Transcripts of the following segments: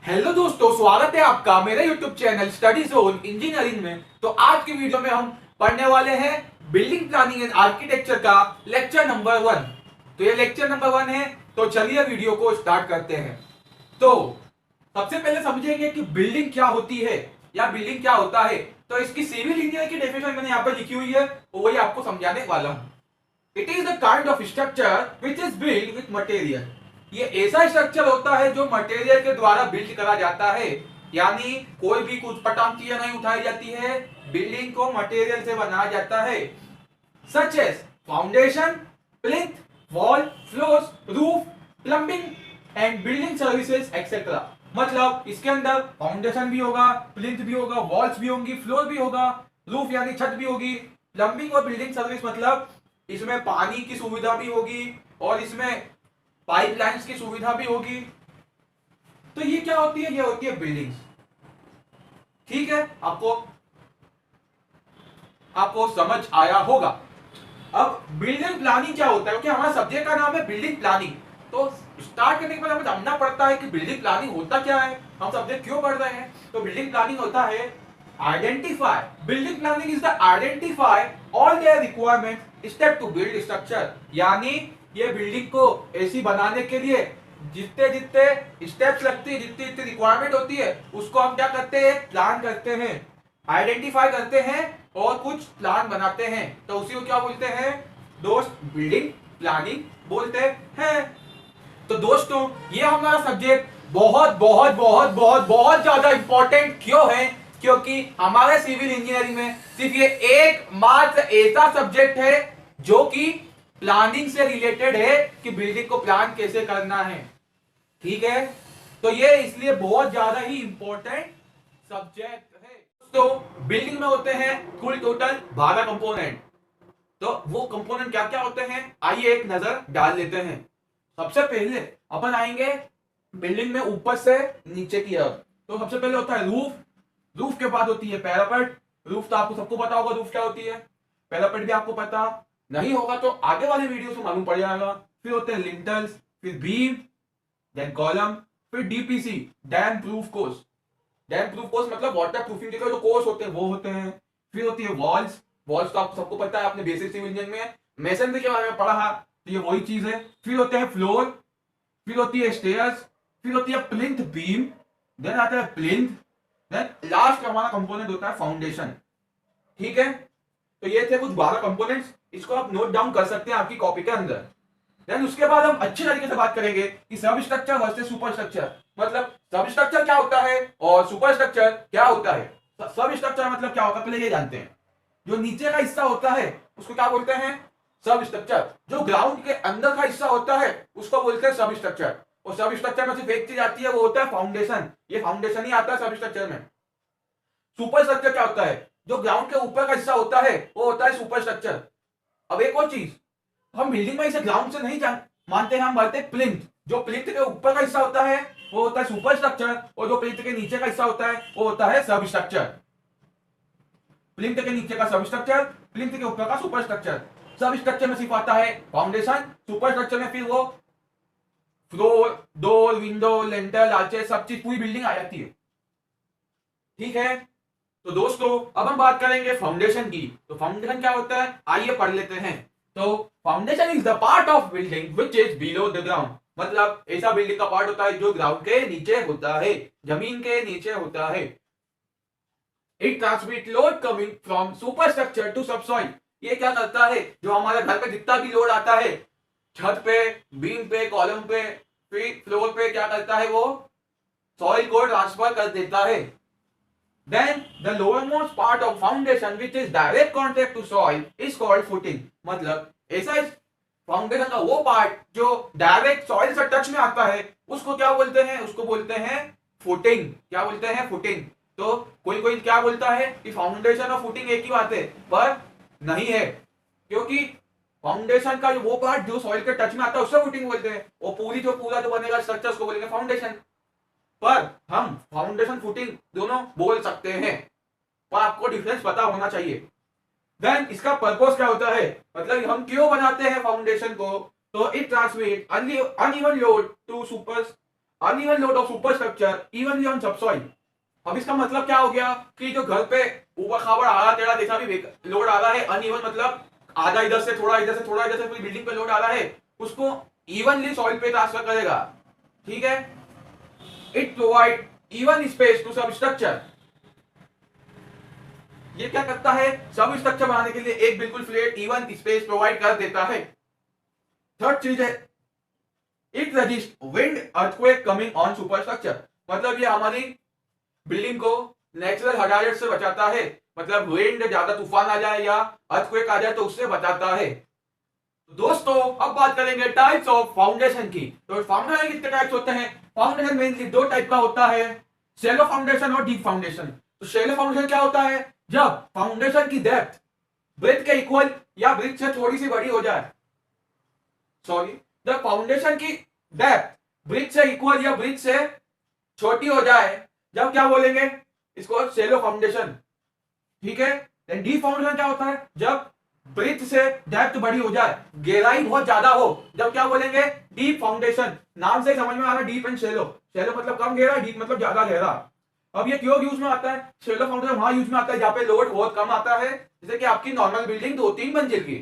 Hello दोस्तों, स्वागत है आपका मेरे YouTube channel study zone engineering में। तो आज की वीडियो में हम पढ़ने वाले हैं बिल्डिंग प्लानिंग एंड आर्किटेक्चर का लेक्चर नंबर 1। तो ये लेक्चर नंबर 1 है। तो चलिए वीडियो को स्टार्ट करते हैं। तो सबसे पहले समझेंगे कि बिल्डिंग क्या होती है या बिल्डिंग क्या होता है। तो इसकी सिविल इंजीनियर की डेफिनेशन मैंने यहाँ पर लिखी हुई है, वही आपको समझाने वाला हूँ। It is the kind of structure which is build with material. ये ऐसा स्ट्रक्चर होता है जो मटेरियल के द्वारा बिल्ड करा जाता है, यानी कोई भी कुछ पटांग चीजें नहीं उठाई जाती है, बिल्डिंग को मटेरियल से बनाया जाता है। Such as foundation, plinth, wall, floors, roof, plumbing and building services etcetera. मतलब इसके अंदर फाउंडेशन भी होगा, प्लिंथ भी होगा, वॉल्स भी होंगी, फ्लोर भी होगा, रूफ यानी छत भी होगी, प्लम्बिंग और बिल्डिंग सर्विस मतलब इसमें पानी की सुविधा भी होगी और इसमें पाइपलाइंस की सुविधा भी होगी। तो ये क्या होती है? ये होती है बिल्डिंग्स। ठीक है, आपको आपको समझ आया होगा। अब बिल्डिंग प्लानिंग क्या होता है, क्योंकि हमारा सब्जेक्ट का नाम है बिल्डिंग प्लानिंग। तो स्टार्ट करने के बाद हमें जानना पड़ता है कि बिल्डिंग प्लानिंग होता क्या है, हम सब्जेक्ट क्यों पढ़ रहे हैं। तो बिल्डिंग प्लानिंग होता है identify. Building planning is the identify all their requirement step to build structure. यानी ये बिल्डिंग को ऐसी बनाने के लिए जितने जितने स्टेप्स लगती है, जितनी जितनी रिक्वायरमेंट होती है, उसको हम क्या करते हैं? प्लान करते हैं, आइडेंटिफाई करते हैं और कुछ प्लान बनाते हैं। तो उसी को क्या बोलते हैं दोस्त? बिल्डिंग प्लानिंग बोलते हैं। तो दोस्तों, ये हमारा सब्जेक्ट बहुत बहुत बहुत बहुत बहुत ज्यादा इंपॉर्टेंट क्यों है? क्योंकि हमारे सिविल इंजीनियरिंग में सिर्फ ये एकमात्र ऐसा सब्जेक्ट है जो कि प्लानिंग से रिलेटेड है कि बिल्डिंग को प्लान कैसे करना है। ठीक है, तो ये इसलिए बहुत ज्यादा ही इंपॉर्टेंट सब्जेक्ट है। तो बिल्डिंग में होते हैं कुल टोटल 12 कंपोनेंट। तो वो कंपोनेंट क्या क्या होते हैं, आइए एक नजर डाल लेते हैं। सबसे पहले अपन आएंगे बिल्डिंग में ऊपर से नीचे की ओर। तो सबसे पहले होता है रूफ। रूफ के बाद होती है पैरापेट। रूफ तो आपको सबको पता होगा रूफ क्या होती है। पैरापेट भी आपको पता नहीं होगा तो आगे वाली वीडियो से मालूम पड़ जाएगा। फिर होते हैं लिंटल्स, फिर बीम, देन कॉलम, फिर DPC, dam proof course. Dam proof course मतलब वाटर प्रूफिंग के जो कोर्स होते हैं वो होते हैं। फिर होती है वॉल्स। वॉल्स तो आपको सबको पता है, आपने बेसिक सिविल इंजीनियरिंग में मेसनरी के बारे में पढ़ा, तो ये वही चीज है। फिर होते हैं फ्लोर, फिर होती है स्टेयर्स, फिर होती है प्लिंथ बीम, देन आता है प्लिंथ, देन लास्ट हमारा कंपोनेंट होता है फाउंडेशन। ठीक है, तो ये थे कुछ 12 कंपोनेंट्स। इसको आप नोट डाउन कर सकते हैं आपकी कॉपी के अंदर। देन उसके बाद हम अच्छे तरीके से बात करेंगे कि सब स्ट्रक्चर वर्सेस सुपर स्ट्रक्चर। मतलब सब स्ट्रक्चर क्या होता है और सुपर स्ट्रक्चर क्या होता है। सब स्ट्रक्चर मतलब क्या होता है पहले ये जानते हैं। जो नीचे का हिस्सा होता है उसको क्या बोलते हैं? सब स्ट्रक्चर। जो ग्राउंड के अंदर का हिस्सा होता है उसको बोलते हैं सब स्ट्रक्चर। और सब स्ट्रक्चर में सिर्फ एक चीज आती है, वो होता है फाउंडेशन। ये फाउंडेशन ही आता है सब स्ट्रक्चर में। सुपर स्ट्रक्चर क्या होता है? जो ग्राउंड के ऊपर का हिस्सा होता है वो होता है सुपर स्ट्रक्चर। अब एक और चीज, हम बिल्डिंग में इसे ग्राउंड से नहीं मानते हैं, हम मानते हैं प्लिंथ। जो प्लिंथ के ऊपर का हिस्सा होता है वो होता है सुपर स्ट्रक्चर और जो प्लिंथ के नीचे का हिस्सा होता है वो होता है सब स्ट्रक्चर। प्लिंथ के नीचे का सब स्ट्रक्चर, प्लिंथ के ऊपर का सुपर स्ट्रक्चर। सब स्ट्रक्चर में सिर्फ आता है फाउंडेशन, सुपर स्ट्रक्चर में फिर वो फ्लोर, डोर, विंडो, लेंटर, आर्चेस, सब चीज पूरी बिल्डिंग आ जाती है। ठीक है, तो दोस्तों अब हम बात करेंगे फाउंडेशन की। तो फाउंडेशन क्या होता है आइए पढ़ लेते हैं। तो foundation is the part of building which is below the ground. मतलब ऐसा बिल्डिंग का पार्ट होता है जो ग्राउंड के नीचे होता है, जमीन के नीचे होता है। It transmit load coming from super structure to subsoil. ये क्या करता है? जो हमारे घर पे जितना भी लोड आता है, छत पे, बीम पे, कॉलम पे, फिर फ्लोर पे, क्या करता है? वो सॉइल को ट्रांसफर कर देता है। Then the lowermost part of foundation which is direct contact to soil is called footing। मतलब ऐसा फाउंडेशन का वो पार्ट जो डायरेक्ट सॉइल से टच में आता है उसको क्या बोलते हैं? उसको बोलते हैं फुटिंग। क्या बोलते हैं? फुटिंग। तो कोई कोई क्या बोलता है कि फाउंडेशन और फुटिंग एक ही बात है, पर नहीं है। क्योंकि फाउंडेशन का जो वो पार्ट जो सॉइल के टच में आता है उससे फुटिंग बोलते हैं, और पूरा जो बनेगा स्ट्रक्चर उसको बोलेंगे फाउंडेशन। पर हम फाउंडेशन फुटिंग दोनों बोल सकते हैं, पर आपको डिफरेंस पता होना चाहिए। देन इसका पर्पस क्या होता है, मतलब हम क्यों बनाते हैं फाउंडेशन को? तो it transmit uneven load to super uneven load of super structure evenly on subsoil. अब इसका मतलब क्या हो गया कि जो घर पे ऊबड़ खाबड़ आड़ा टेढ़ा जैसा भी लोड आ रहा है, अनइवन मतलब आधा इधर से थोड़ा इधर से थोड़ा इधर से पूरी बिल्डिंग पे लोड आ रहा है, उसको इवनली सॉइल पे ट्रांसफर करेगा। ठीक है, it provide even space to sub structure. ये क्या करता है, सब स्ट्रक्चर बनाने के लिए एक बिल्कुल फ्लैट इवन स्पेस प्रोवाइड कर देता है। थर्ड चीज है, it resist wind earthquake coming on super structure. मतलब ये हमारी बिल्डिंग को नेचुरल हजार्ड से बचाता है, मतलब विंड ज्यादा तूफान आ जाए या अर्थक्वेक आ जाए तो उससे बचाता है। दोस्तों अब बात करेंगे टाइप्स ऑफ फाउंडेशन की। तो फाउंडेशन कितने टाइप्स होते हैं? फाउंडेशन मेनली दो टाइप का होता है, शैलो फाउंडेशन और डीप फाउंडेशन। तो शैलो फाउंडेशन क्या होता है? जब फाउंडेशन की डेप्थ ब्रेथ के इक्वल या ब्रेथ से थोड़ी सी बड़ी हो जाए, सॉरी, जब फाउंडेशन की डेप्थ ब्रेथ से इक्वल या ब्रेथ से छोटी हो जाए, जब क्या बोलेंगे इसको? Shallow foundation. ठीक है, देन डीप फाउंडेशन क्या होता है? जब ब्रेथ से डेप्थ बड़ी हो जाए, गहराई बहुत ज्यादा हो, जब क्या बोलेंगे? Deep foundation. नाम से ही समझ में आ रहा है, डीप एंड शैलो। शैलो मतलब कम गहरा, डीप मतलब ज्यादा गहरा। अब ये क्यों यूज में आता है? शैलो फाउंडेशन वहां यूज में आता है जहां पे लोड बहुत कम आता है, जैसे कि आपकी नॉर्मल बिल्डिंग 2-3 मंजिल की।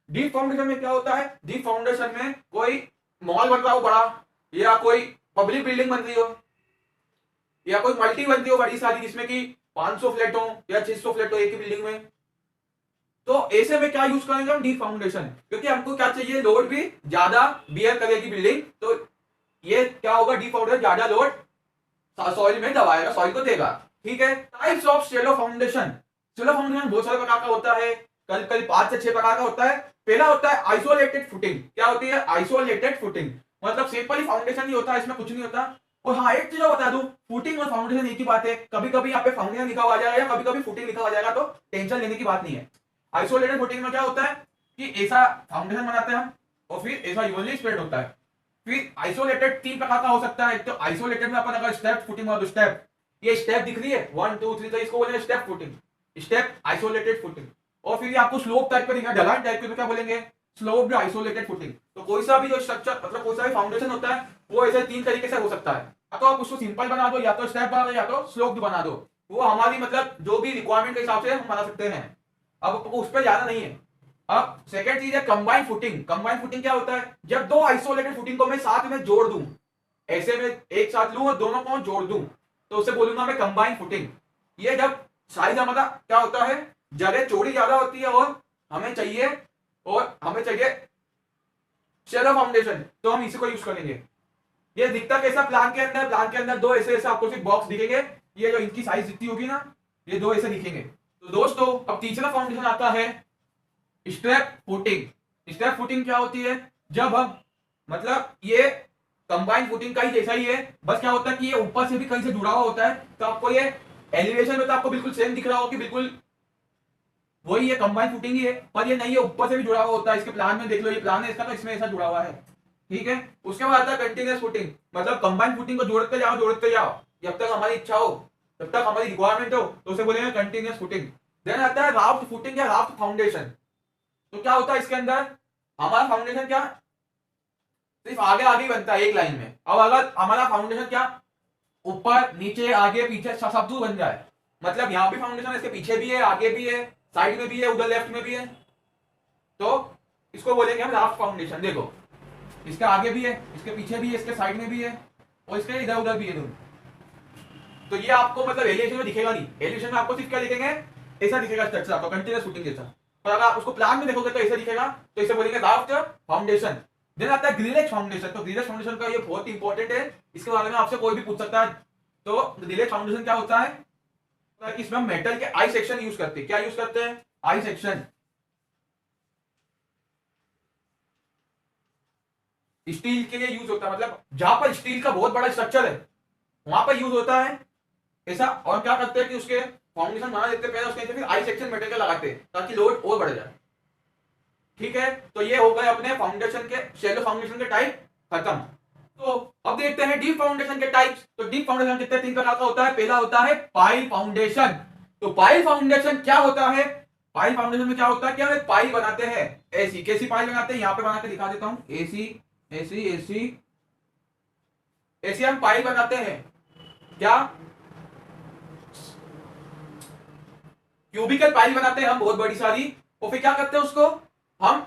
डीप फाउंडेशन में क्या होता है? डीप फाउंडेशन में कोई मॉल बन रहा हो बड़ा, या कोई पब्लिक बिल्डिंग बन रही हो, या कोई मल्टी बन रही हो बड़ी सारी, जिसमें कि 500 फ्लैट हो या 600 फ्लैट हो एक ही बिल्डिंग में, तो ऐसे में क्या यूज करेंगे हम? Deep foundation. क्योंकि हमको क्या चाहिए? लोड भी ज्यादा बियर करेगी बिल्डिंग, तो ये क्या होगा? डीप फाउंडेशन ज्यादा लोड सॉइल में दबाएगा, सॉइल को देगा। ठीक है, types of shallow foundation. Shallow foundation बहुत सारे प्रकार का होता है, करीब करीब 5 से 6 प्रकार का होता है। पहला होता है आइसोलेटेड फुटिंग। क्या होती है आइसोलेटेड फुटिंग? मतलब सिंपल ही फाउंडेशन ही होता है, इसमें कुछ नहीं होता। और हाँ, एक चीज बता दूं, फुटिंग और फाउंडेशन एक ही बात है। कभी कभी यहाँ पे फाउंडेशन लिखा हुआ आ जाएगा या कभी कभी फुटिंग लिखा हुआ आ जाएगा, तो टेंशन लेने की बात नहीं है। आइसोलेटेड फुटिंग में क्या होता है कि ऐसा फाउंडेशन बनाते हैं हम और फिर ऐसा इवनली स्प्रेड होता है। फिर आइसोलेटेड 3 प्रकार का हो सकता है। तो आइसोलेटेड में अपन अगर स्टेप फुटिंग और स्टेप, ये स्टेप दिख रही है 1 2 3, तो इसको बोलेंगे step footing, step isolated footing. और फिर ये आपको स्लोप टाइप पे दिखा, ढलान टाइप पे, तो क्या बोलेंगे? Sloped isolated footing. तो कोई सा भी जो स्ट्रक्चर, मतलब कोई सा भी फाउंडेशन होता है, वो ऐसे 3 तरीके से हो सकता है। या तो आप उसको सिंपल बना दो, या तो स्टेप बना दो, या तो स्लोप्ड बना दो। वो हमारी मतलब जो भी रिक्वायरमेंट के हिसाब से हम बना सकते हैं। अब उस पर ज्यादा नहीं है। अब सेकंड चीज है कंबाइन फुटिंग। कंबाइन फुटिंग क्या होता है? जब दो आइसोलेटेड फुटिंग को मैं साथ में जोड़ दूं, ऐसे में एक साथ लूं और दोनों को जोड़ दूं, तो उसे बोलूंगा मैं कंबाइन फुटिंग। ये जब साइज हमारा क्या होता है, जगह चौड़ी ज्यादा होती है और हमें चाहिए शैलो फाउंडेशन, तो हम इसी को यूज करेंगे। ये दिखता कैसा? प्लान के अंदर, प्लान के अंदर दो ऐसे ऐसे आपको सिर्फ बॉक्स दिखेंगे, ये जो इनकी साइज जितनी होगी ना, ये दो ऐसे दिखेंगे। तो दोस्तों अब तीसरा फाउंडेशन आता है स्टेप फुटिंग। स्टेप फुटिंग क्या होती है? जब हम, मतलब ये कंबाइन फुटिंग का ही जैसा ही है, बस क्या होता है कि ये ऊपर से भी कहीं से जुड़ा हुआ होता है, तो आपको ये एलिवेशन में तो आपको बिल्कुल सेम दिख रहा हो कि बिल्कुल वही है, कंबाइन फुटिंग ही है, पर ये नहीं है, ऊपर से भी जुड़ा हुआ होता है। इसके प्लान में देख लो, ये प्लान है इसका, तो इसमें ऐसा जुड़ा हुआ है। ठीक है, उसके बाद आता है कंटिन्यूअस फुटिंग। मतलब कंबाइन फुटिंग को जोड़ते जाओ जब तक हमारी इच्छा हो, जब तक हमारी रिक्वायरमेंट हो, तो उसे बोलेंगे कंटिन्यूअस फुटिंग। देन आता है राफ्ट फुटिंग या राफ्ट फाउंडेशन। तो क्या होता है इसके अंदर? हमारा फाउंडेशन क्या सिर्फ आगे आगे ही बनता है एक लाइन में। अब अगर हमारा फाउंडेशन क्या ऊपर नीचे आगे पीछे सब दूर बन जाए, मतलब यहाँ भी फाउंडेशन है, इसके पीछे भी है, आगे भी है, साइड में भी है, उधर लेफ्ट में भी है, तो इसको बोलेंगे हम राफ्ट फाउंडेशन। देखो, इसके आगे भी है, इसके पीछे भी है, इसके साइड में भी है, और इसके इधर उधर भी है दोनों। तो ये आपको मतलब एलिवेशन में दिखेगा नहीं। एलिवेशन में आपको सिर्फ क्या दिखेंगे? ऐसा दिखेगा स्ट्रक्चर आपको, कंटिन्यूअस फुटिंग जैसा। पर अगर आप उसको प्लान में देखोगे तो ऐसा दिखेगा, तो इसे बोलेंगे राफ्ट फाउंडेशन। देन आता है ग्रिलेज फाउंडेशन। तो ग्रिलेज फाउंडेशन का ये बहुत इंपॉर्टेंट है, इसके बारे में आपसे कोई भी पूछ सकता है। तो ग्रिलेज फाउंडेशन क्या होता है? इसमें हम मेटल के आई सेक्शन यूज करते हैं। क्या यूज करते हैं? I section. स्टील के लिए यूज होता है, मतलब जहां पर स्टील का बहुत बड़ा स्ट्रक्चर है वहां पर यूज होता है ऐसा। और क्या करते हैं कि उसके फाउंडेशन बना देते हैं पहले, उसके नीचे फिर आई सेक्शन मेटल का लगाते हैं ताकि लोड और बढ़ जाए। ठीक है, तो ये हो गए अपने फाउंडेशन के, शैलो फाउंडेशन के टाइप खत्म। तो अब देखते हैं डीप फाउंडेशन के टाइप्स। तो डीप फाउंडेशन कितने 3 प्रकार का होता है। पहला होता है पाइल फाउंडेशन। तो पाइल फाउंडेशन क्या होता है? पाइल फाउंडेशन में क्या होता है कि हम एक पाइल बनाते हैं, ऐसी कैसी पाइल बनाते हैं, यहां पे बना के दिखा देता हूं। ऐसी ऐसी ऐसी ऐसे हम पाइल बनाते हैं, क्या क्यूबिकल पाइल बनाते हैं हम बहुत बड़ी सारी, और फिर क्या करते हैं उसको हम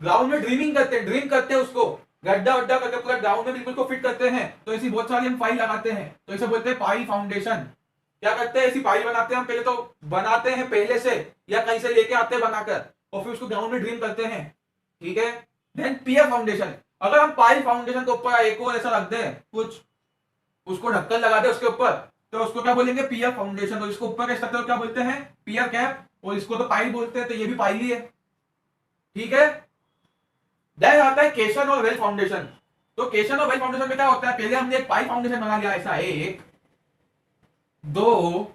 ग्राउंड में ड्रीमिंग करते हैं, ड्रीम करते हैं उसको, गड्ढा वड्ढा करके पूरा ग्राउंड में बिल्कुल को फिट करते हैं। तो ऐसी बहुत सारी हम पाइल लगाते हैं, तो इसे बोलते हैं पाइल फाउंडेशन। क्या करते हैं, ऐसी पाइल बनाते हैं हम, पहले तो बनाते हैं पहले से या कहीं से लेके आते हैं बनाकर, और फिर उसको ग्राउंड में ड्रीम करते हैं, ठीक है। देन पियर फाउंडेशन, अगर हम पाइल फाउंडेशन के ऊपर एक और ऐसा रख दें कुछ, उसको ढक्कन लगा दे उसके ऊपर, तो उसको क्या बोलेंगे, पियर फाउंडेशन। तो इसको ऊपर के स्ट्रक्चर क्या बोलते हैं, पियर कैप, और इसको तो पाइल बोलते हैं, तो ये भी पाइल ही है, ठीक है। देन आता है केशन और वेल फाउंडेशन। तो केशन और वेल फाउंडेशन में क्या होता है, पहले हमने एक पाइल फाउंडेशन बना लिया, ऐसा 1 2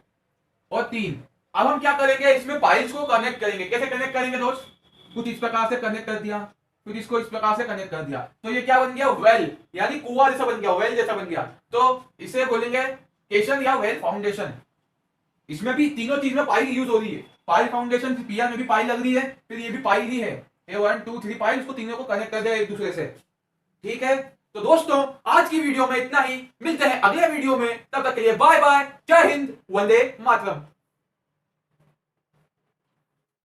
और 3। अब हम क्या करेंगे, इसमें पाइल्स को कनेक्ट करेंगे। कैसे कनेक्ट करेंगे दोस्त, कुछ इस प्रकार से कनेक्ट कर दिया, फिर इसको इस प्रकार से कनेक्ट कर दिया, तो ये क्या बन गया, वेल, यानी कुआं जैसा बन गया, वेल जैसा बन गया। तो इसे बोलेंगे केशन या वेल फाउंडेशन। इसमें भी तीनों चीज में पाइल यूज हो रही है, पाइल फाउंडेशन, पियर में भी पाइल लग रही है, फिर ये भी पाइल ही है, ये 1 2 3 पाइल, उसको तीनों को कनेक्ट कर दिया एक दूसरे से, ठीक है। तो दोस्तों आज की वीडियो में इतना ही, मिलते हैं अगले वीडियो में, तब तक के लिए बाय बाय, जय हिंद, वंदे मातरम।